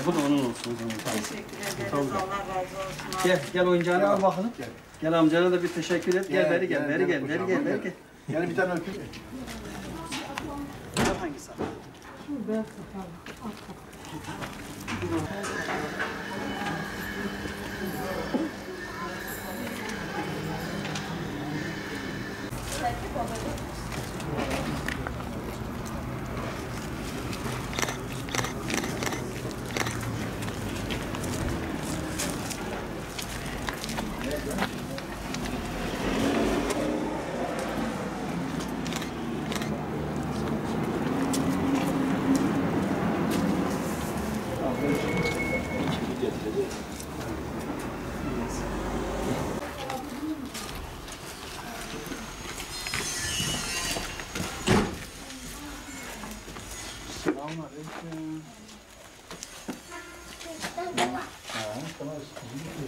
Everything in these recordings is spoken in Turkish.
Bu da onun olsun. Teşekkür ederiz. Allah razı olsun. Gel oyuncağını al bakalım. Gel amcana da bir teşekkür et. Gel beri gel. Gel bir tane öpeyim. Hangisi? Ben Selamünaleyküm.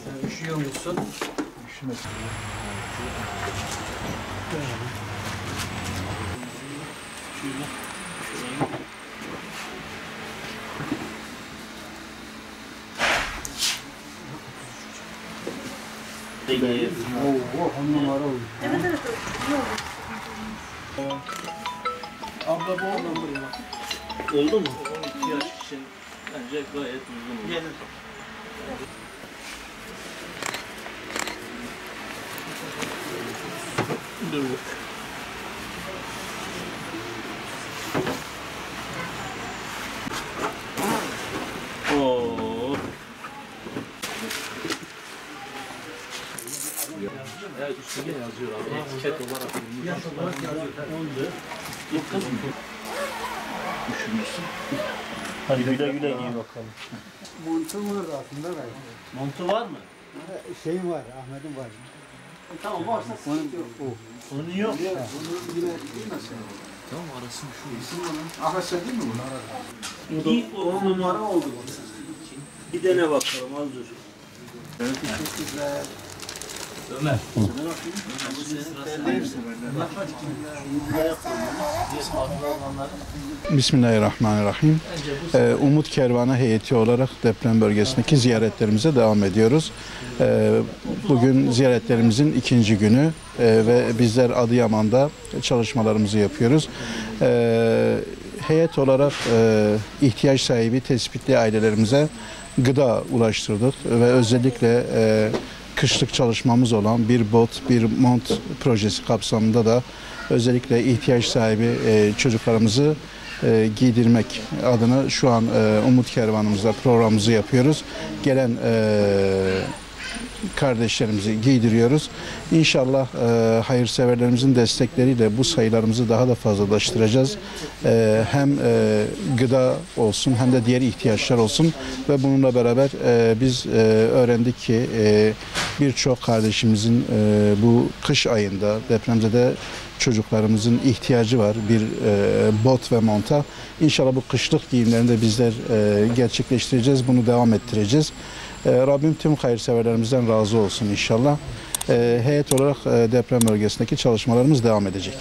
Sen üşüyor musun? Üşümesin. On numara oldu. Evet evet. Abla bu oldu. Oldu mu? 12 yaş için bence gayet uygun oldu. Gelir. Dur. Oo. Ya üstüne yazıyor abi. Etiket olarak. Yaş olarak yazıyor. İlk kız mı? Üşümüşsün. Hadi güle güle giy bakalım. Montum var aslında da. Montu var mı? Şeyim var, Ahmet'im var. Tamam varsa sıkıntı yok. Onun yok. Tamam arasın şu. Ahmet sen değil mi bunu? İyi, 10 numara oldu bu. Bir dene bakalım az dur. Ömer. Bismillahirrahmanirrahim. Umut Kervanı heyeti olarak deprem bölgesindeki ziyaretlerimize devam ediyoruz. Bugün ziyaretlerimizin ikinci günü ve bizler Adıyaman'da çalışmalarımızı yapıyoruz. Heyet olarak ihtiyaç sahibi tespitli ailelerimize gıda ulaştırdık ve özellikle kışlık çalışmamız olan bir bot, bir mont projesi kapsamında da özellikle ihtiyaç sahibi çocuklarımızı giydirmek adına şu an Umut Kervanımızda programımızı yapıyoruz. Gelen kardeşlerimizi giydiriyoruz. İnşallah hayırseverlerimizin destekleriyle bu sayılarımızı daha da fazlalaştıracağız. Hem gıda olsun hem de diğer ihtiyaçlar olsun ve bununla beraber biz öğrendik ki birçok kardeşimizin bu kış ayında depremzede çocuklarımızın ihtiyacı var bir bot ve monta. İnşallah bu kışlık giyimlerini de bizler gerçekleştireceğiz. Bunu devam ettireceğiz. Rabbim tüm hayırseverlerimizden razı olsun inşallah. Heyet olarak deprem bölgesindeki çalışmalarımız devam edecek.